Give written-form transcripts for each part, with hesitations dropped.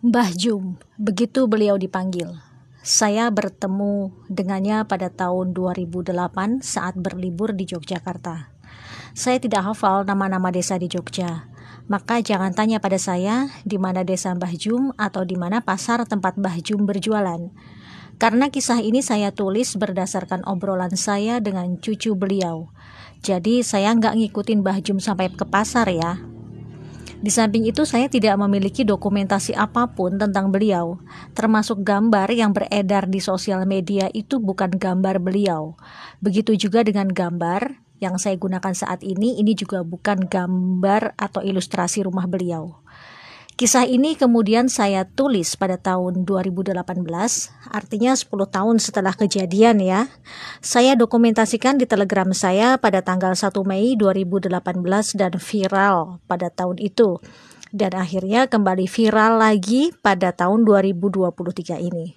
Mbah Jum, begitu beliau dipanggil. Saya bertemu dengannya pada tahun 2008 saat berlibur di Yogyakarta. Saya tidak hafal nama-nama desa di Jogja, maka jangan tanya pada saya di mana desa Mbah Jum atau di mana pasar tempat Mbah Jum berjualan. Karena kisah ini saya tulis berdasarkan obrolan saya dengan cucu beliau. Jadi saya nggak ngikutin Mbah Jum sampai ke pasar ya. Di samping itu saya tidak memiliki dokumentasi apapun tentang beliau, termasuk gambar yang beredar di sosial media itu bukan gambar beliau. Begitu juga dengan gambar yang saya gunakan saat ini juga bukan gambar atau ilustrasi rumah beliau. Kisah ini kemudian saya tulis pada tahun 2018, artinya 10 tahun setelah kejadian ya. Saya dokumentasikan di Telegram saya pada tanggal 1 Mei 2018 dan viral pada tahun itu. Dan akhirnya kembali viral lagi pada tahun 2023 ini.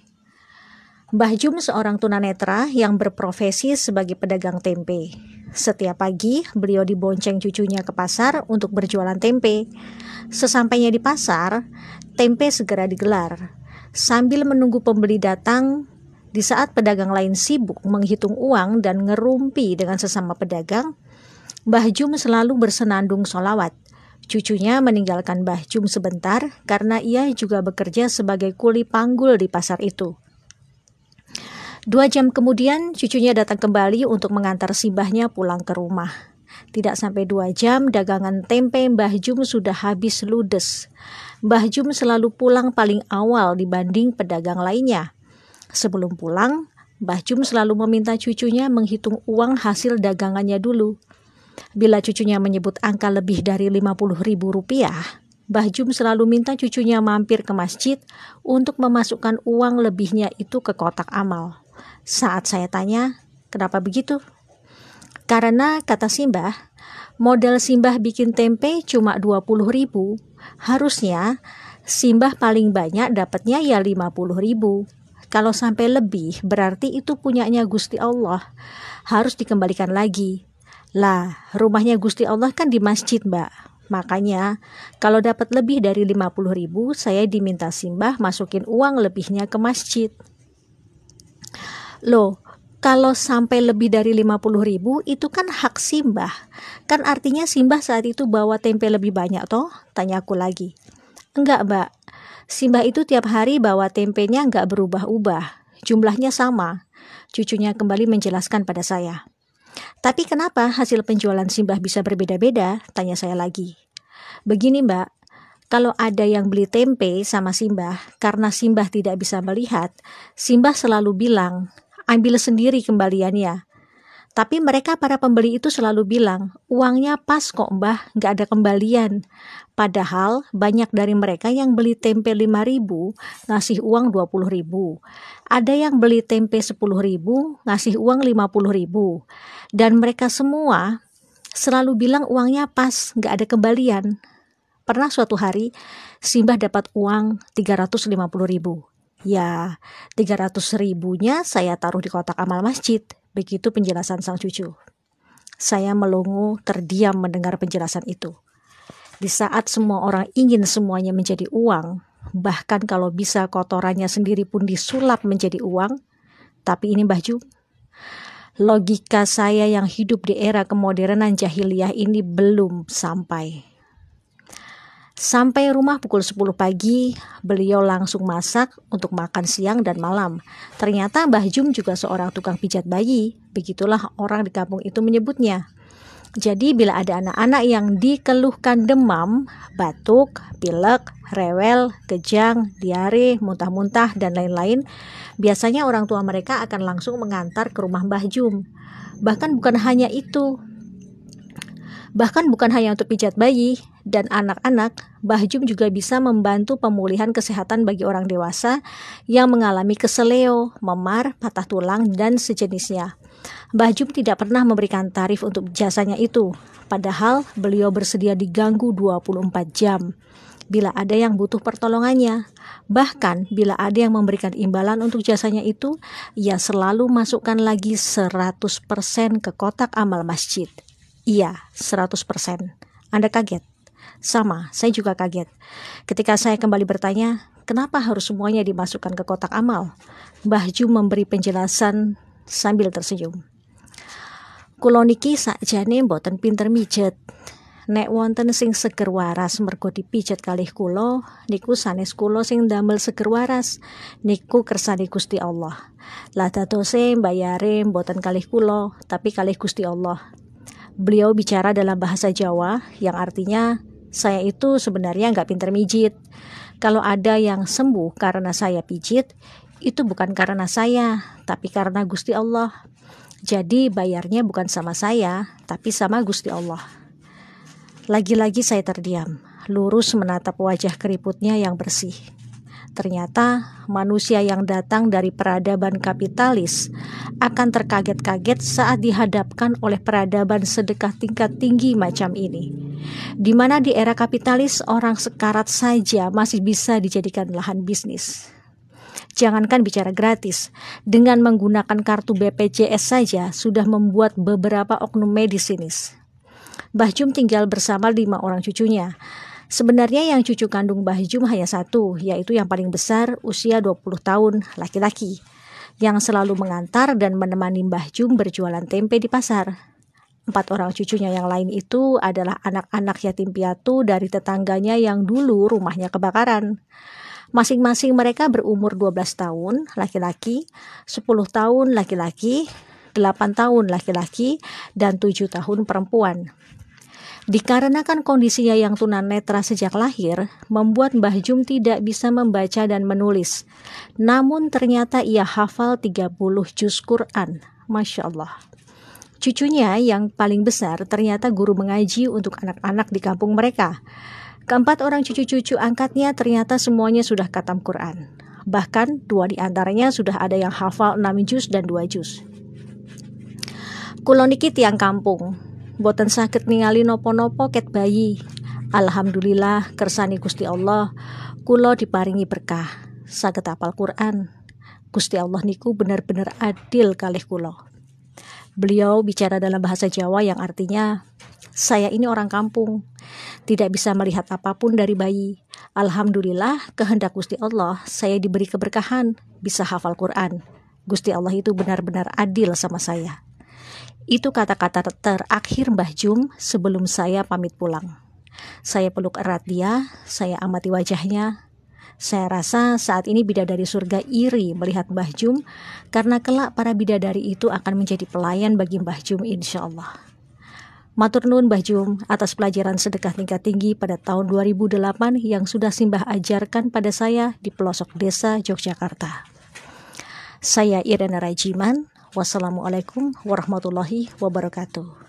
Mbah Jum seorang tunanetra yang berprofesi sebagai pedagang tempe. Setiap pagi beliau dibonceng cucunya ke pasar untuk berjualan tempe. Sesampainya di pasar, tempe segera digelar. Sambil menunggu pembeli datang, di saat pedagang lain sibuk menghitung uang dan ngerumpi dengan sesama pedagang, Mbah Jum selalu bersenandung sholawat. Cucunya meninggalkan Mbah Jum sebentar karena ia juga bekerja sebagai kuli panggul di pasar itu. 2 jam kemudian cucunya datang kembali untuk mengantar si mbahnya pulang ke rumah. Tidak sampai 2 jam dagangan tempe Mbah Jum sudah habis ludes. Mbah Jum selalu pulang paling awal dibanding pedagang lainnya. Sebelum pulang, Mbah Jum selalu meminta cucunya menghitung uang hasil dagangannya dulu. Bila cucunya menyebut angka lebih dari Rp50.000, Mbah Jum selalu minta cucunya mampir ke masjid untuk memasukkan uang lebihnya itu ke kotak amal. Saat saya tanya, kenapa begitu? Karena kata Simbah, modal Simbah bikin tempe cuma 20.000, harusnya Simbah paling banyak dapatnya ya 50.000. Kalau sampai lebih berarti itu punyanya Gusti Allah, harus dikembalikan lagi. Lah, rumahnya Gusti Allah kan di masjid, Mbak. Makanya kalau dapat lebih dari 50.000, saya diminta Simbah masukin uang lebihnya ke masjid. Loh, kalau sampai lebih dari 50.000 itu kan hak Simbah. Kan artinya Simbah saat itu bawa tempe lebih banyak toh? Tanya aku lagi. Enggak, Mbak. Simbah itu tiap hari bawa tempenya enggak berubah-ubah. Jumlahnya sama. Cucunya kembali menjelaskan pada saya. Tapi kenapa hasil penjualan Simbah bisa berbeda-beda? Tanya saya lagi. Begini, Mbak. Kalau ada yang beli tempe sama Simbah, karena Simbah tidak bisa melihat, Simbah selalu bilang, ambil sendiri kembaliannya. Tapi mereka para pembeli itu selalu bilang, uangnya pas kok Mbah, gak ada kembalian. Padahal banyak dari mereka yang beli tempe 5.000, ngasih uang 20.000. Ada yang beli tempe 10.000, ngasih uang 50.000. Dan mereka semua selalu bilang uangnya pas, gak ada kembalian. Pernah suatu hari, Simbah dapat uang 350.000. Ya, 300.000-nya saya taruh di kotak amal masjid. Begitu penjelasan sang cucu. Saya melongo terdiam mendengar penjelasan itu. Di saat semua orang ingin semuanya menjadi uang, bahkan kalau bisa kotorannya sendiri pun disulap menjadi uang, tapi ini Mbah Jum. Logika saya yang hidup di era kemodernan jahiliyah ini belum sampai. Sampai rumah pukul 10 pagi, beliau langsung masak untuk makan siang dan malam. Ternyata Mbah Jum juga seorang tukang pijat bayi, begitulah orang di kampung itu menyebutnya. Jadi bila ada anak-anak yang dikeluhkan demam, batuk, pilek, rewel, kejang, diare, muntah-muntah, dan lain-lain, biasanya orang tua mereka akan langsung mengantar ke rumah Mbah Jum. Bahkan bukan hanya untuk pijat bayi dan anak-anak, Mbah Jum juga bisa membantu pemulihan kesehatan bagi orang dewasa yang mengalami keseleo, memar, patah tulang, dan sejenisnya. Mbah Jum tidak pernah memberikan tarif untuk jasanya itu, padahal beliau bersedia diganggu 24 jam bila ada yang butuh pertolongannya. Bahkan bila ada yang memberikan imbalan untuk jasanya itu, ia selalu masukkan lagi 100% ke kotak amal masjid. Iya, 100%. Anda kaget? Sama, saya juga kaget. Ketika saya kembali bertanya, kenapa harus semuanya dimasukkan ke kotak amal? Mbah Jum memberi penjelasan sambil tersenyum. Kula niki sakjane mboten pinter mijet. Nek wonten sing seger waras mergo dipijet kalih kula, niku sanes kula sing damel seger waras, niku kersane Gusti Allah. Lah dadose mbayare mboten kalih kula, tapi kalih Gusti Allah. Beliau bicara dalam bahasa Jawa yang artinya saya itu sebenarnya nggak pinter mijit. Kalau ada yang sembuh karena saya pijit, itu bukan karena saya, tapi karena Gusti Allah. Jadi bayarnya bukan sama saya, tapi sama Gusti Allah. Lagi-lagi saya terdiam, lurus menatap wajah keriputnya yang bersih. Ternyata manusia yang datang dari peradaban kapitalis akan terkaget-kaget saat dihadapkan oleh peradaban sedekah tingkat tinggi macam ini. Di mana di era kapitalis orang sekarat saja masih bisa dijadikan lahan bisnis. Jangankan bicara gratis, dengan menggunakan kartu BPJS saja sudah membuat beberapa oknum medis sinis. Mbah Jum tinggal bersama 5 orang cucunya. Sebenarnya yang cucu kandung Mbah Jum hanya satu, yaitu yang paling besar usia 20 tahun, laki-laki, yang selalu mengantar dan menemani Mbah Jum berjualan tempe di pasar. 4 orang cucunya yang lain itu adalah anak-anak yatim piatu dari tetangganya yang dulu rumahnya kebakaran. Masing-masing mereka berumur 12 tahun laki-laki, 10 tahun laki-laki, 8 tahun laki-laki, dan 7 tahun perempuan. Dikarenakan kondisinya yang tunanetra sejak lahir, membuat Mbah Jum tidak bisa membaca dan menulis. Namun ternyata ia hafal 30 juz Quran. Masya Allah. Cucunya yang paling besar ternyata guru mengaji untuk anak-anak di kampung mereka. Keempat orang cucu-cucu angkatnya ternyata semuanya sudah khatam Quran. Bahkan 2 di antaranya sudah ada yang hafal 6 juz dan 2 juz. Kula niki tiang kampung, boten saged ningali nopo-nopo ket bayi. Alhamdulillah kersani Gusti Allah, kula diparingi berkah, saged hafal Quran. Gusti Allah niku benar-benar adil kalih kula. Beliau bicara dalam bahasa Jawa yang artinya, saya ini orang kampung, tidak bisa melihat apapun dari bayi. Alhamdulillah kehendak Gusti Allah, saya diberi keberkahan, bisa hafal Quran. Gusti Allah itu benar-benar adil sama saya. Itu kata-kata terakhir Mbah Jum sebelum saya pamit pulang. Saya peluk erat dia, saya amati wajahnya. Saya rasa saat ini bidadari surga iri melihat Mbah Jum, karena kelak para bidadari itu akan menjadi pelayan bagi Mbah Jum insya Allah. Matur nuwun Mbah Jum atas pelajaran sedekah tingkat tinggi pada tahun 2008 yang sudah Simbah ajarkan pada saya di pelosok desa Yogyakarta. Saya Irena Rajiman. Wassalamualaikum warahmatullahi wabarakatuh.